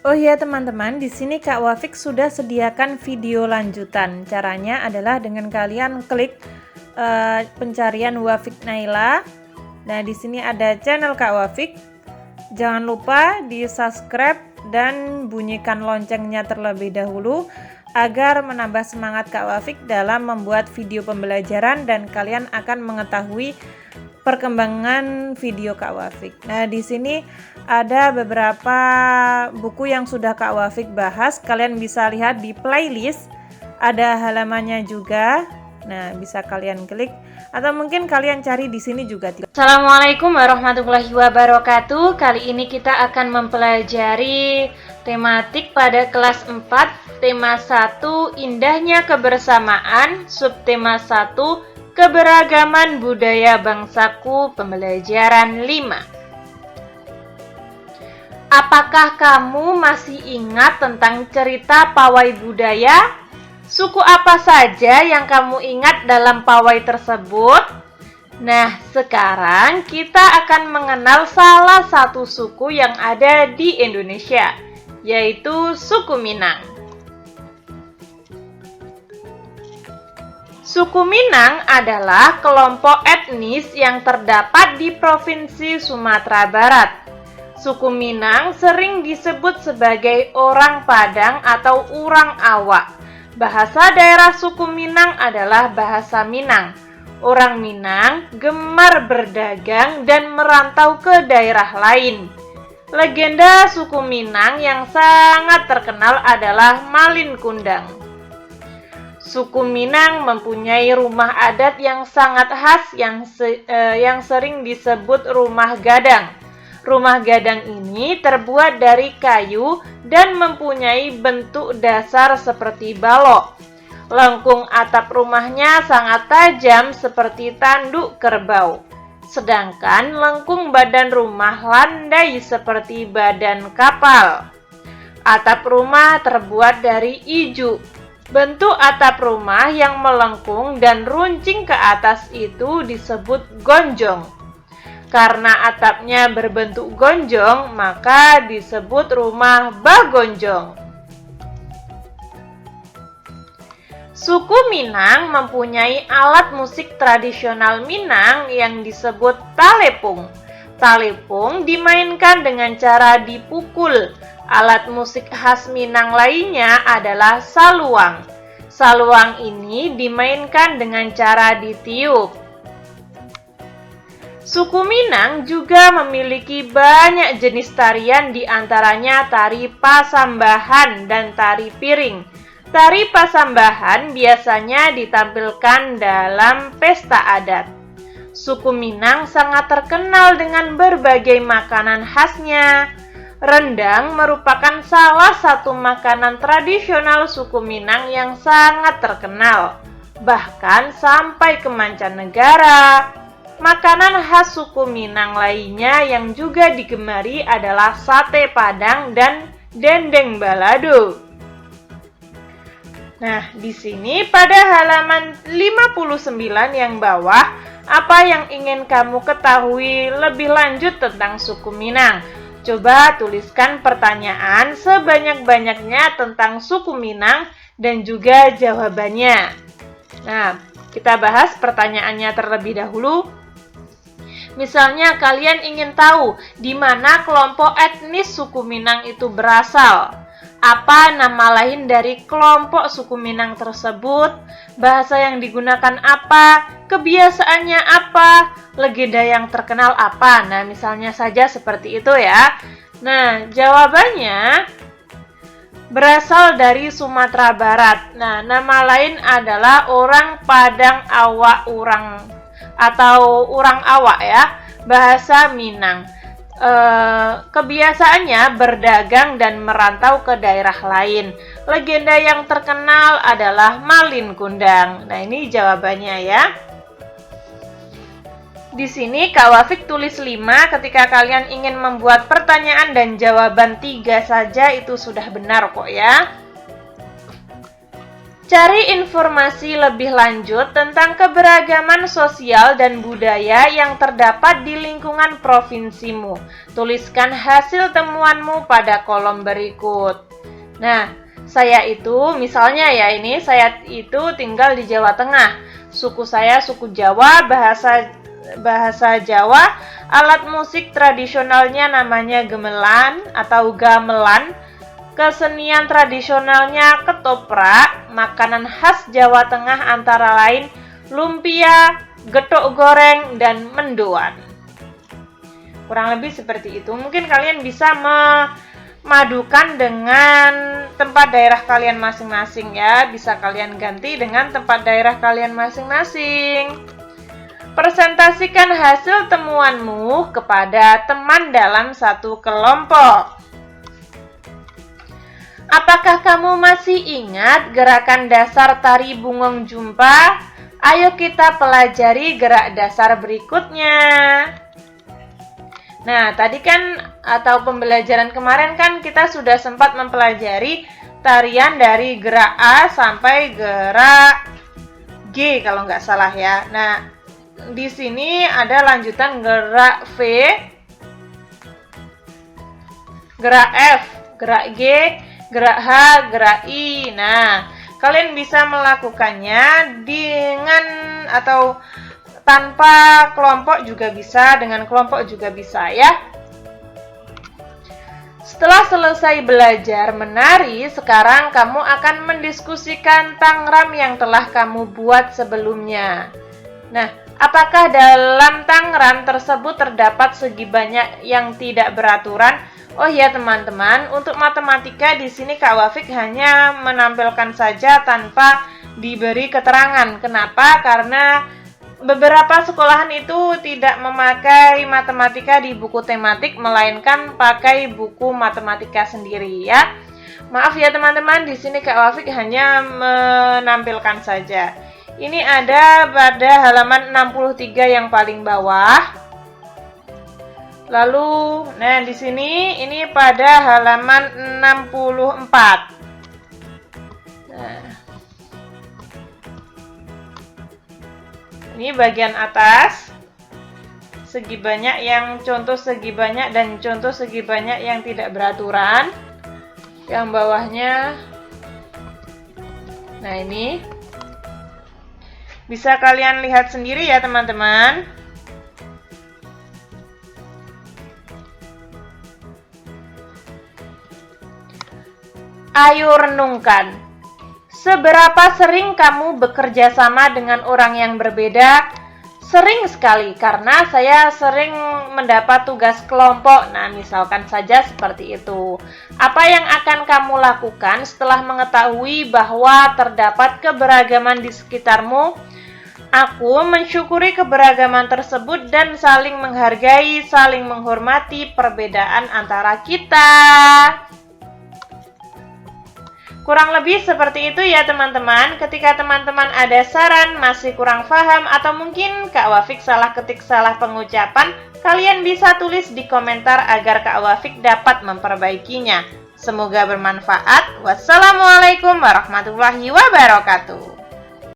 Oh iya teman-teman, di sini Kak Wafik sudah sediakan video lanjutan. Caranya adalah dengan kalian klik pencarian Wafik Naila. Nah, di sini ada channel Kak Wafik. Jangan lupa di-subscribe dan bunyikan loncengnya terlebih dahulu agar menambah semangat Kak Wafik dalam membuat video pembelajaran dan kalian akan mengetahui perkembangan video Kak Wafik. Nah, di sini ada beberapa buku yang sudah Kak Wafik bahas. Kalian bisa lihat di playlist, ada halamannya juga. Nah, bisa kalian klik atau mungkin kalian cari di sini juga. Assalamualaikum warahmatullahi wabarakatuh. Kali ini kita akan mempelajari tematik pada kelas 4, tema 1 indahnya kebersamaan, subtema 1 keberagaman budaya bangsaku, pembelajaran 5. Apakah kamu masih ingat tentang cerita pawai budaya? Suku apa saja yang kamu ingat dalam pawai tersebut? Nah, sekarang kita akan mengenal salah satu suku yang ada di Indonesia, yaitu suku Minang. Suku Minang adalah kelompok etnis yang terdapat di Provinsi Sumatera Barat. Suku Minang sering disebut sebagai orang Padang atau orang Awak. Bahasa daerah suku Minang adalah bahasa Minang. Orang Minang gemar berdagang dan merantau ke daerah lain. Legenda suku Minang yang sangat terkenal adalah Malin Kundang. Suku Minang mempunyai rumah adat yang sangat khas yang sering disebut rumah gadang. Rumah gadang ini terbuat dari kayu dan mempunyai bentuk dasar seperti balok. Lengkung atap rumahnya sangat tajam seperti tanduk kerbau. Sedangkan lengkung badan rumah landai seperti badan kapal. Atap rumah terbuat dari ijuk. Bentuk atap rumah yang melengkung dan runcing ke atas itu disebut gonjong. Karena atapnya berbentuk gonjong, maka disebut rumah bagonjong. Suku Minang mempunyai alat musik tradisional Minang yang disebut talepung. Talepung dimainkan dengan cara dipukul. Alat musik khas Minang lainnya adalah saluang. Saluang ini dimainkan dengan cara ditiup. Suku Minang juga memiliki banyak jenis tarian, di antaranya tari pasambahan dan tari piring. Tari pasambahan biasanya ditampilkan dalam pesta adat. Suku Minang sangat terkenal dengan berbagai makanan khasnya. Rendang merupakan salah satu makanan tradisional suku Minang yang sangat terkenal, bahkan sampai ke mancanegara. Makanan khas suku Minang lainnya yang juga digemari adalah sate Padang dan dendeng balado. Nah, di sini pada halaman 59 yang bawah, apa yang ingin kamu ketahui lebih lanjut tentang suku Minang? Coba tuliskan pertanyaan sebanyak-banyaknya tentang suku Minang dan juga jawabannya. Nah, kita bahas pertanyaannya terlebih dahulu. Misalnya kalian ingin tahu di mana kelompok etnis suku Minang itu berasal. Apa nama lain dari kelompok suku Minang tersebut? Bahasa yang digunakan apa? Kebiasaannya apa? Legenda yang terkenal apa? Nah, misalnya saja seperti itu ya. Nah, jawabannya berasal dari Sumatera Barat. Nah, nama lain adalah orang Padang Awak atau orang Awak ya, bahasa Minang. Kebiasaannya berdagang dan merantau ke daerah lain. Legenda yang terkenal adalah Malin Kundang. Nah, ini jawabannya ya. Di sini Kak Wafik tulis 5. Ketika kalian ingin membuat pertanyaan dan jawaban 3 saja itu sudah benar kok ya. Cari informasi lebih lanjut tentang keberagaman sosial dan budaya yang terdapat di lingkungan provinsimu. Tuliskan hasil temuanmu pada kolom berikut. Nah, saya itu, misalnya ya ini, saya itu tinggal di Jawa Tengah. Suku saya suku Jawa, bahasa Jawa, alat musik tradisionalnya namanya gemelan atau gamelan. Kesenian tradisionalnya ketoprak, makanan khas Jawa Tengah antara lain lumpia, getuk goreng, dan mendoan. Kurang lebih seperti itu. Mungkin kalian bisa memadukan dengan tempat daerah kalian masing-masing ya. Bisa kalian ganti dengan tempat daerah kalian masing-masing. Presentasikan hasil temuanmu kepada teman dalam satu kelompok. Apakah kamu masih ingat gerakan dasar tari Bungong Jumpa? Ayo kita pelajari gerak dasar berikutnya. Nah, tadi kan atau pembelajaran kemarin kan kita sudah sempat mempelajari tarian dari gerak A sampai gerak G kalau nggak salah ya. Nah, di sini ada lanjutan gerak V, gerak F, gerak G, gerak H, gerak I. Nah, kalian bisa melakukannya dengan atau tanpa kelompok juga bisa, dengan kelompok juga bisa ya. Setelah selesai belajar menari, sekarang kamu akan mendiskusikan tangram yang telah kamu buat sebelumnya. Nah, apakah dalam tangram tersebut terdapat segi banyak yang tidak beraturan? Oh ya teman-teman, untuk matematika di sini Kak Wafik hanya menampilkan saja tanpa diberi keterangan. Kenapa? Karena beberapa sekolahan itu tidak memakai matematika di buku tematik, melainkan pakai buku matematika sendiri ya. Maaf ya teman-teman, di sini Kak Wafik hanya menampilkan saja. Ini ada pada halaman 63 yang paling bawah. Lalu, nah di sini ini pada halaman 64. Nah, ini bagian atas. Segi banyak yang contoh segi banyak dan contoh segi banyak yang tidak beraturan. Yang bawahnya. Nah, ini bisa kalian lihat sendiri ya teman-teman. Ayo renungkan, seberapa sering kamu bekerja sama dengan orang yang berbeda? Sering sekali, karena saya sering mendapat tugas kelompok. Nah, misalkan saja seperti itu. Apa yang akan kamu lakukan setelah mengetahui bahwa terdapat keberagaman di sekitarmu? Aku mensyukuri keberagaman tersebut dan saling menghargai, saling menghormati perbedaan antara kita. Kurang lebih seperti itu ya teman-teman. Ketika teman-teman ada saran, masih kurang paham, atau mungkin Kak Wafik salah ketik, salah pengucapan, kalian bisa tulis di komentar agar Kak Wafik dapat memperbaikinya. Semoga bermanfaat. Wassalamualaikum warahmatullahi wabarakatuh.